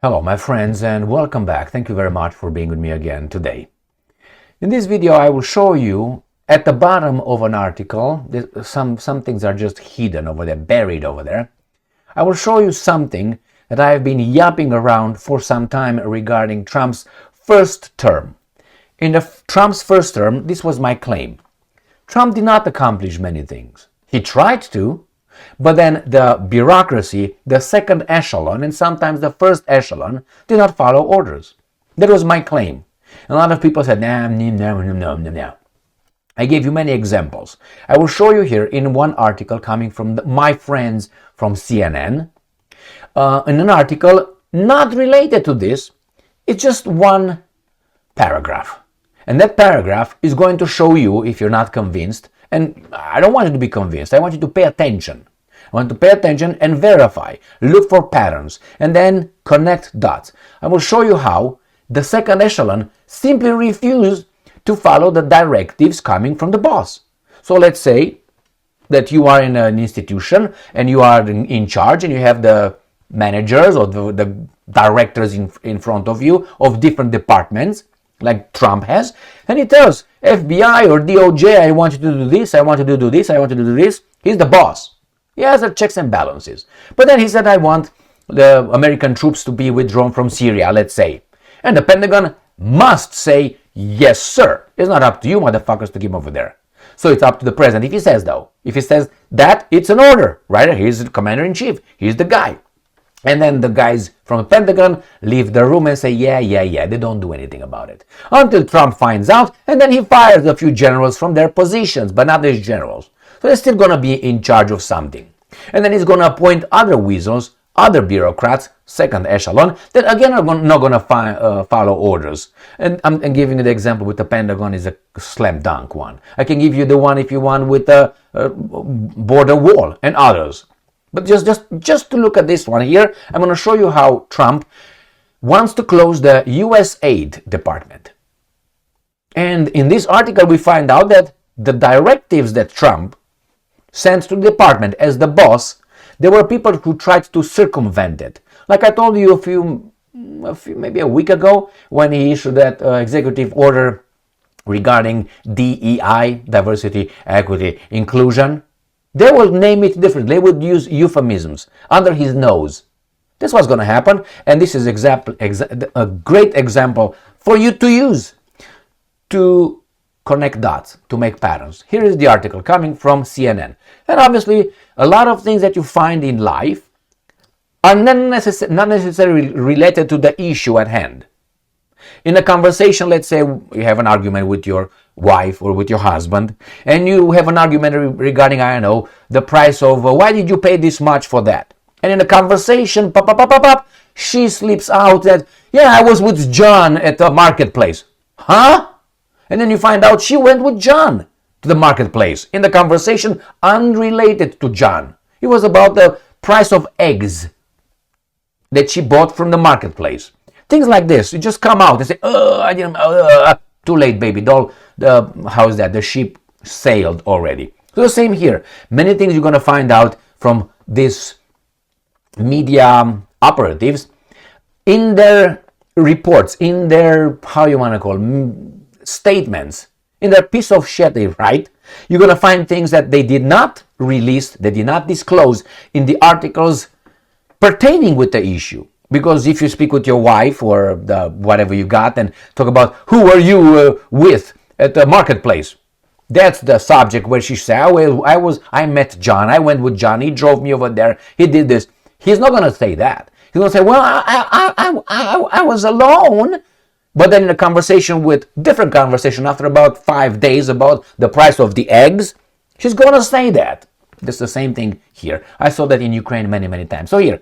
Hello my friends and welcome back. Thank you very much for being with me again today. In this video I will show you at the bottom of an article, some things are just hidden over there, buried over there. I will show you something that I have been yapping around for some time regarding Trump's first term. In Trump's first term, this was my claim. Trump did not accomplish many things. He tried to, but then the bureaucracy, the second echelon, and sometimes the first echelon, did not follow orders. That was my claim. A lot of people said, no. I gave you many examples. I will show you here in one article coming from my friends from CNN. In an article not related to this, it's just one paragraph. And that paragraph is going to show you, if you're not convinced, and I don't want you to be convinced, I want you to pay attention. I want to pay attention and verify, look for patterns, and then connect dots. I will show you how the second echelon simply refused to follow the directives coming from the boss. So let's say that you are in an institution and you are in charge and you have the managers or the directors in front of you of different departments, like Trump has, and he tells FBI or DOJ, I want you to do this, I want you to do this, I want you to do this. He's the boss. He has the checks and balances. But then he said, I want the American troops to be withdrawn from Syria, let's say. And the Pentagon must say, yes, sir. It's not up to you, motherfuckers, to keep over there. So it's up to the president. If he says, though, if he says that, it's an order, right? He's the commander-in-chief. He's the guy. And then the guys from the Pentagon leave the room and say, yeah, they don't do anything about it. Until Trump finds out, and then he fires a few generals from their positions, but not these generals. So they're still going to be in charge of something. And then he's going to appoint other weasels, other bureaucrats, second echelon, that again are not going to follow orders. And I'm giving you the example with the Pentagon is a slam dunk one. I can give you the one, if you want, with the border wall and others. But just to look at this one here, I'm going to show you how Trump wants to close the USAID department. And in this article, we find out that the directives that Trump sent to the department as the boss, there were people who tried to circumvent it. Like I told you maybe a week ago, when he issued that executive order regarding DEI, diversity, equity, inclusion. They will name it differently. They would use euphemisms under his nose. That's what's going to happen, and this is a great example for you to use to connect dots, to make patterns. Here is the article coming from CNN. And obviously, a lot of things that you find in life are not necessarily related to the issue at hand. In a conversation, let's say you have an argument with your wife or with your husband, and you have an argument regarding, I don't know, the price of, why did you pay this much for that? And in a conversation, she slips out that, yeah, I was with John at the marketplace. Huh? And then you find out she went with John to the marketplace. In the conversation, unrelated to John. It was about the price of eggs that she bought from the marketplace. Things like this, you just come out and say, I didn't, too late, baby doll. How's that? The ship sailed already. So the same here. Many things you're going to find out from these media operatives in their reports, in their, how you want to call them, statements, in their piece of shit they write. You're going to find things that they did not release, they did not disclose in the articles pertaining with the issue. Because if you speak with your wife or whatever you got and talk about who were you with at the marketplace, that's the subject where she said, I met John, I went with John, he drove me over there, he did this. He's not going to say that. He's going to say, well, I was alone. But then in a different conversation after about 5 days about the price of the eggs, she's going to say that. That's the same thing here. I saw that in Ukraine many, many times. So here,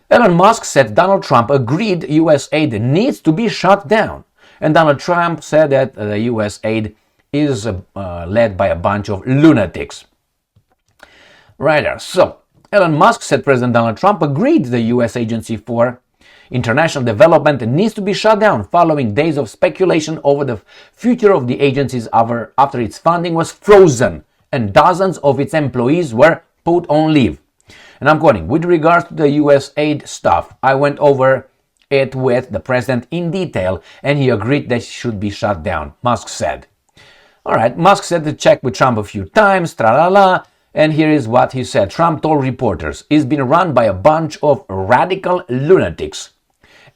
Elon Musk said Donald Trump agreed USAID needs to be shut down. And Donald Trump said that the USAID is led by a bunch of lunatics. Right there. So, Elon Musk said President Donald Trump agreed the U.S. Agency for International Development needs to be shut down following days of speculation over the future of the agencies after its funding was frozen and dozens of its employees were put on leave. And I'm quoting, with regards to the USAID stuff, I went over it with the president in detail, and he agreed that it should be shut down, Musk said. All right, Musk said to check with Trump a few times, tra-la-la, and here is what he said. Trump told reporters, it's been run by a bunch of radical lunatics,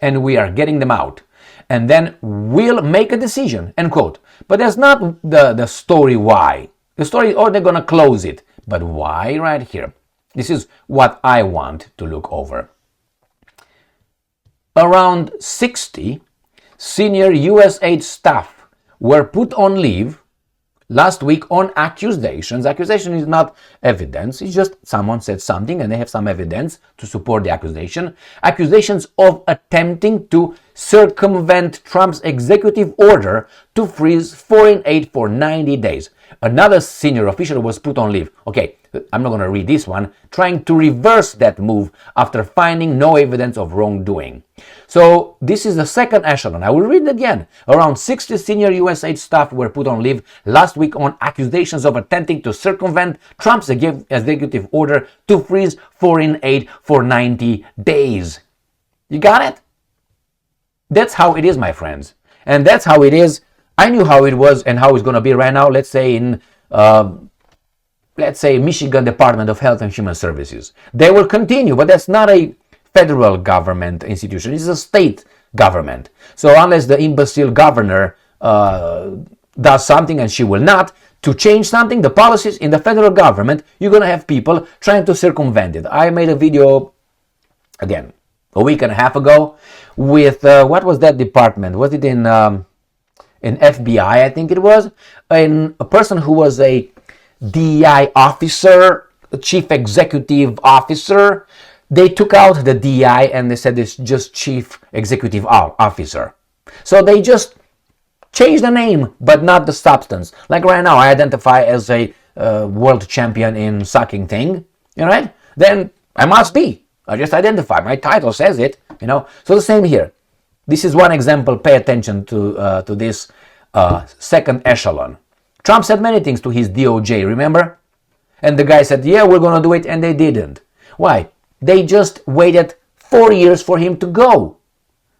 and we are getting them out. And then we'll make a decision, end quote. But that's not the story why. The story, oh, they're going to close it. But why right here? This is what I want to look over. Around 60 senior USAID staff were put on leave last week on accusations. Accusation is not evidence. It's just someone said something and they have some evidence to support the accusation. Accusations of attempting to circumvent Trump's executive order to freeze foreign aid for 90 days. Another senior official was put on leave. Okay, I'm not going to read this one. Trying to reverse that move after finding no evidence of wrongdoing. So this is the second echelon. I will read it again. Around 60 senior USAID staff were put on leave last week on accusations of attempting to circumvent Trump's executive order to freeze foreign aid for 90 days. You got it? That's how it is, my friends. And that's how it is. I knew how it was and how it's going to be right now, let's say in Michigan Department of Health and Human Services. They will continue, but that's not a federal government institution. It's a state government. So unless the imbecile governor does something, and she will not, to change something, the policies in the federal government, you're going to have people trying to circumvent it. I made a video, again, a week and a half ago with, what was that department? Was it in FBI, I think it was? And a person who was a DEI officer, a chief executive officer, they took out the DEI and they said it's just chief executive officer. So they just changed the name, but not the substance. Like right now, I identify as a world champion in sucking thing, you know, right? Then I must be. I just identify. My title says it, you know. So the same here. This is one example. Pay attention to this second echelon. Trump said many things to his DOJ, remember? And the guy said, yeah, we're going to do it, and they didn't. Why? They just waited 4 years for him to go.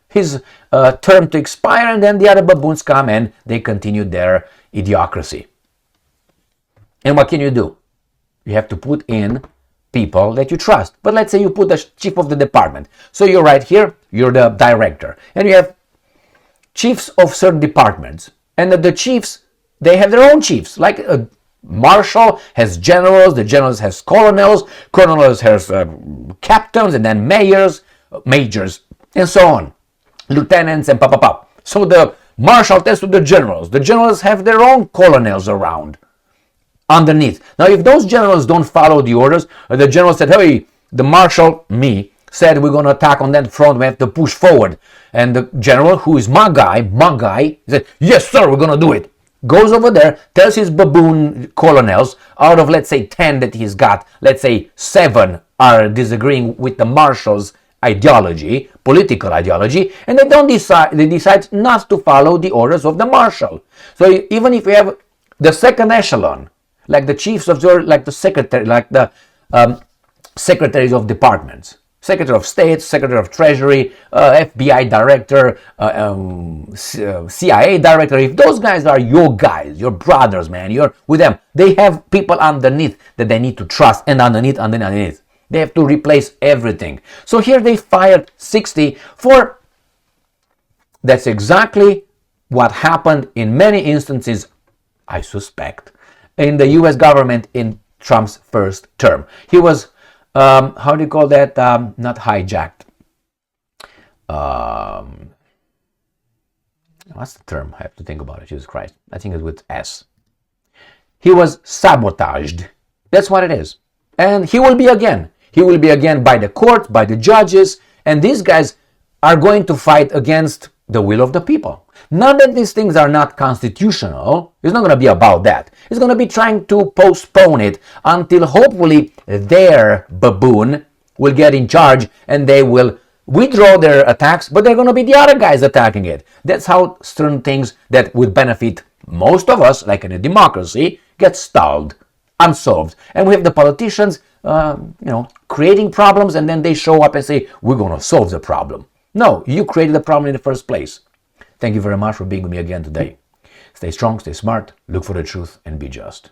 His term to expire, and then the other baboons come and they continue their idiocracy. And what can you do? You have to put in people that you trust. But let's say you put the chief of the department. So you're right here, you're the director. And you have chiefs of certain departments. And the chiefs, they have their own chiefs. Like a marshal has generals, the generals has colonels, colonels has captains, and then majors, and so on. Lieutenants and pa. So the marshal tells to the generals have their own colonels around underneath. Now if those generals don't follow the orders, the general said, hey, the marshal, me, said we're going to attack on that front, we have to push forward. And the general, who is my guy, said, yes sir, we're going to do it. Goes over there, tells his baboon colonels, out of let's say 10 that he's got, let's say 7 are disagreeing with the marshal's ideology, political ideology, and they decide not to follow the orders of the marshal. So even if you have the second echelon, like the chiefs of, like the secretary, like the secretaries of departments, Secretary of State, Secretary of Treasury, FBI Director, CIA Director, if those guys are your guys, your brothers, man, you're with them, they have people underneath that they need to trust, and underneath. They have to replace everything. So here they fired 60 for... That's exactly what happened in many instances, I suspect, in the US government in Trump's first term. He was... how do you call that? Not hijacked. What's the term? I have to think about it. Jesus Christ. I think it's with S. He was sabotaged. That's what it is. And he will be again. He will be again by the court, by the judges. And these guys are going to fight against the will of the people. Not that these things are not constitutional. It's not going to be about that. It's going to be trying to postpone it until hopefully their baboon will get in charge and they will withdraw their attacks, but they're going to be the other guys attacking it. That's how certain things that would benefit most of us, like in a democracy, get stalled, unsolved. And we have the politicians, creating problems, and then they show up and say, we're going to solve the problem. No, you created the problem in the first place. Thank you very much for being with me again today. Stay strong, stay smart, look for the truth, and be just.